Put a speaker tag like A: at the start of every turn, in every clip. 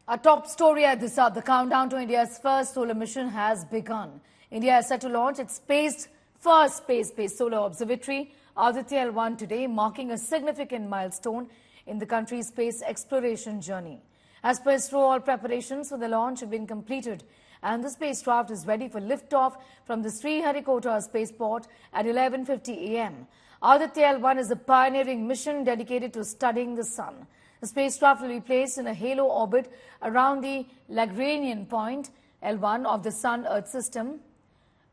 A: Our top story at this hour, the countdown to India's first solar mission has begun. India is set to launch its first space-based solar observatory, Aditya L1, today, marking a significant milestone in the country's space exploration journey. As per ISRO, all preparations for the launch have been completed, and the spacecraft is ready for liftoff from the Sriharikota spaceport at 11:50 a.m. Aditya L1 is a pioneering mission dedicated to studying the sun. The spacecraft will be placed in a halo orbit around the Lagrangian point, L1, of the Sun-Earth system,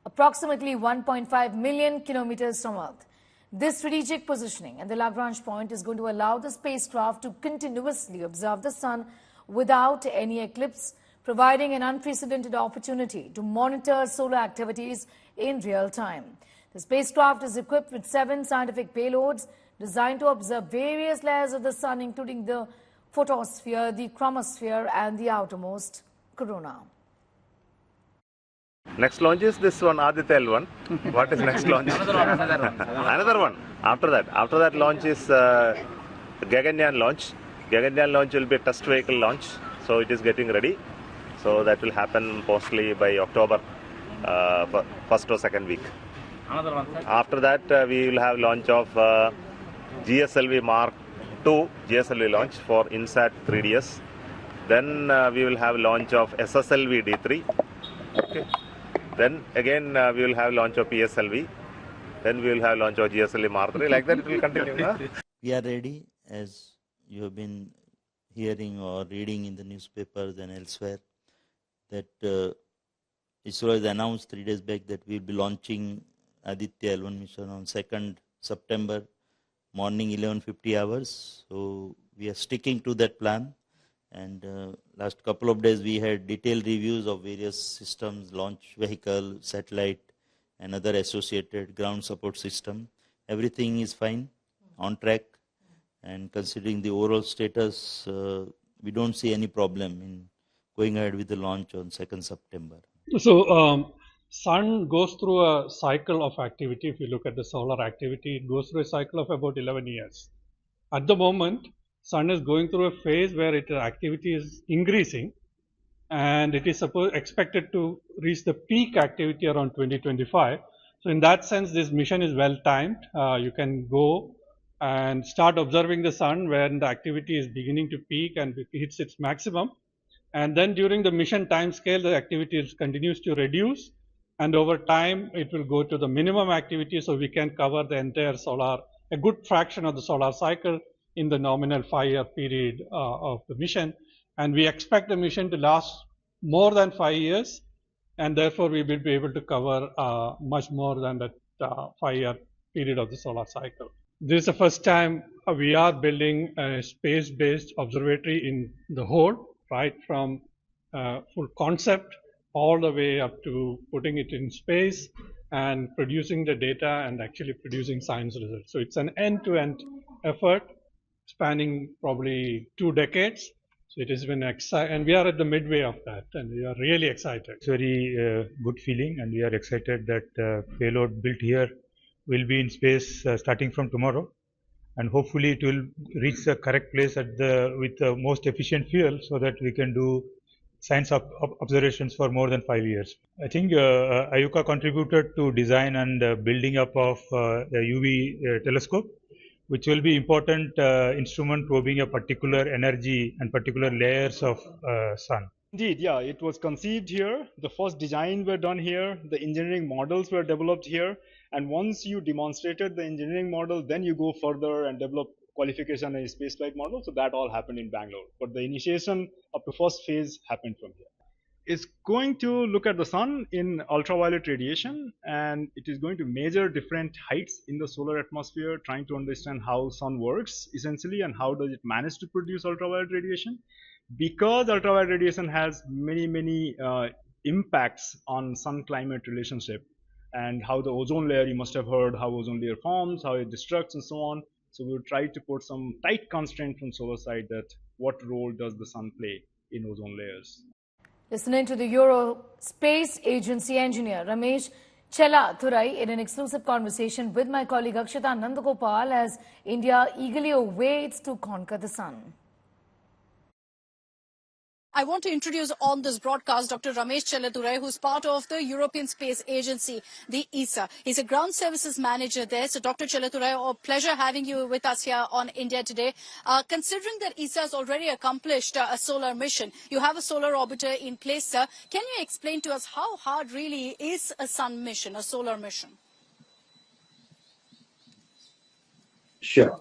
A: approximately 1.5 million kilometers from Earth. This strategic positioning at the Lagrange point is going to allow the spacecraft to continuously observe the sun without any eclipse, providing an unprecedented opportunity to monitor solar activities in real time. The spacecraft is equipped with 7 scientific payloads designed to observe various layers of the sun, including the photosphere, the chromosphere, and the outermost corona.
B: Next launch is this one, Aditya L1. What is next launch? Another one. After that launch is Gaganyaan launch. Gaganyaan launch will be a test vehicle launch, so it is getting ready. So that will happen mostly by October, first or second week.
C: Another one, sir.
B: After that, we will have launch of GSLV Mark II GSLV launch for INSAT 3DS. Then we will have launch of SSLV D3. Okay. Then again we will have launch of PSLV. Then we will have launch of GSLV Mark III. Like that it will continue. Huh?
D: We are ready, as you have been hearing or reading in the newspapers and elsewhere, that ISRO has announced 3 days back that we will be launching Aditya L1 mission on 2nd September, morning 11:50 hours. So we are sticking to that plan. And last couple of days we had detailed reviews of various systems, launch vehicle, satellite, and other associated ground support system. Everything is fine, on track. And considering the overall status, we don't see any problem in going ahead with the launch on 2nd September.
E: So, sun goes through a cycle of activity. If you look at the solar activity, it goes through a cycle of about 11 years. At the moment, sun is going through a phase where its activity is increasing, and it is expected to reach the peak activity around 2025. So in that sense, this mission is well timed. You can go and start observing the sun when the activity is beginning to peak and it hits its maximum. And then during the mission time scale, the activity continues to reduce, and over time it will go to the minimum activity, so we can cover the entire a good fraction of the solar cycle in the nominal 5-year period of the mission. And we expect the mission to last more than 5 years, and therefore we will be able to cover much more than that 5-year period of the solar cycle. This is the first time we are building a space-based observatory in the whole, right from full concept all the way up to putting it in space and producing the data and actually producing science results. So it's an end-to-end effort spanning probably 2 decades. So it has been exciting, and we are at the midway of that, and we are really excited.
F: It's very good feeling, and we are excited that payload built here will be in space starting from tomorrow, and hopefully it will reach the correct place with the most efficient fuel, so that we can do science observations for more than 5 years. I think IUCA contributed to design and building up of the UV telescope, which will be important instrument probing a particular energy and particular layers of sun.
G: Indeed, yeah, it was conceived here. The first designs were done here. The engineering models were developed here. And once you demonstrated the engineering model, then you go further and develop qualification and spaceflight model. So that all happened in Bangalore. But the initiation of the first phase happened from here. It's going to look at the sun in ultraviolet radiation, and it is going to measure different heights in the solar atmosphere, trying to understand how sun works essentially and how does it manage to produce ultraviolet radiation. Because ultraviolet radiation has many impacts on sun-climate relationship, and how the ozone layer, you must have heard how ozone layer forms, how it destructs, and so on. So we will try to put some tight constraint from solar side that what role does the sun play in ozone layers.
A: Listening to the Space Agency engineer Ramesh Chelathurai in an exclusive conversation with my colleague Akshita Nandagopal as India eagerly awaits to conquer the sun.
C: I want to introduce on this broadcast Dr. Ramesh Chelladurai, who's part of the European Space Agency, the ESA. He's a ground services manager there. So, Dr. Chelladurai, a pleasure having you with us here on India Today. Considering that ESA has already accomplished a solar mission, you have a solar orbiter in place, sir. Can you explain to us how hard really is a sun mission, a solar mission?
H: Sure.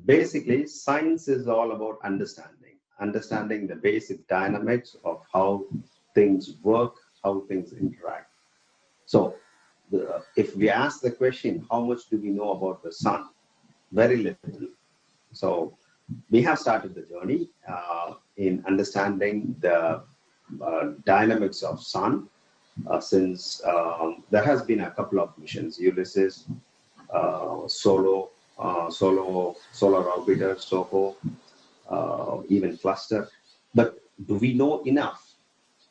H: Basically, science is all about understanding the basic dynamics of how things work, how things interact. So, if we ask the question, how much do we know about the sun? Very little. So, we have started the journey in understanding the dynamics of sun since there has been a couple of missions, Ulysses, Solar Orbiter, SOHO, even Cluster. But do we know enough?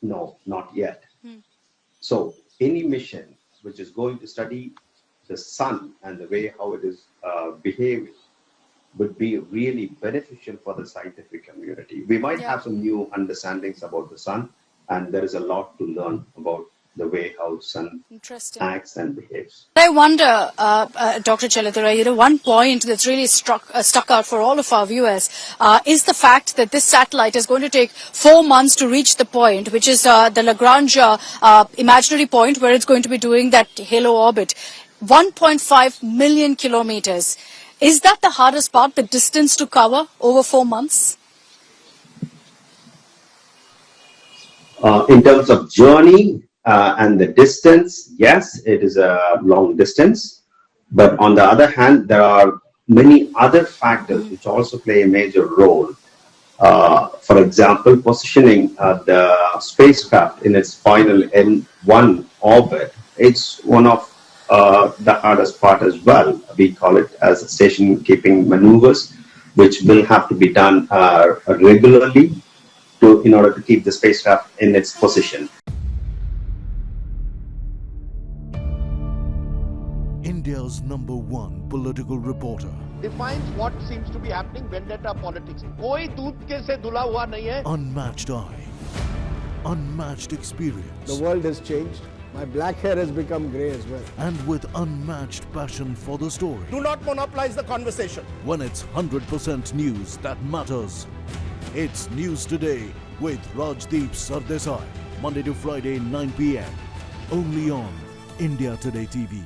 H: No, not yet. So any mission which is going to study the sun and the way how it is behaving would be really beneficial for the scientific community. We might have some new understandings about the sun, and there is a lot to learn about the way how sun acts and behaves.
C: I wonder, Dr. Chelladurai, one point that's really stuck out for all of our viewers is the fact that this satellite is going to take 4 months to reach the point, which is the Lagrange imaginary point where it's going to be doing that halo orbit. 1.5 million kilometers. Is that the hardest part, the distance to cover over 4 months?
H: In terms of journey, and the distance, yes, it is a long distance. But on the other hand, there are many other factors which also play a major role. For example, positioning the spacecraft in its final N1 orbit, it's one of the hardest part as well. We call it as station keeping maneuvers, which will have to be done regularly in order to keep the spacecraft in its position.
I: India's #1 political reporter
J: defines what seems to be happening, vendetta politics. कोई दूध के से धुला हुआ नहीं है.
I: Unmatched eye, unmatched experience.
K: The world has changed. My black hair has become grey as well.
I: And with unmatched passion for the story.
J: Do not monopolize the conversation.
I: When it's 100% news that matters. It's News Today with Rajdeep Sardesai. Monday to Friday, 9 p.m. Only on India Today TV.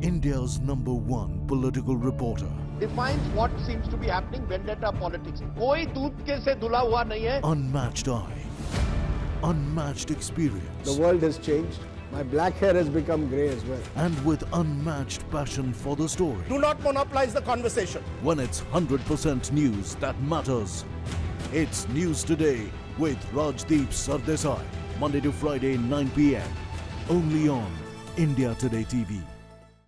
I: India's #1 political reporter.
J: Defines what seems to be happening, vendetta politics. कोई दूध के से धुला हुआ नहीं है.
I: Unmatched eye, unmatched experience.
K: The world has changed. My black hair has become grey as well.
I: And with unmatched passion for the story.
J: Do not monopolize the conversation.
I: When it's 100% news that matters. It's News Today with Rajdeep Sardesai. Monday to Friday, 9 p.m. Only on India Today TV.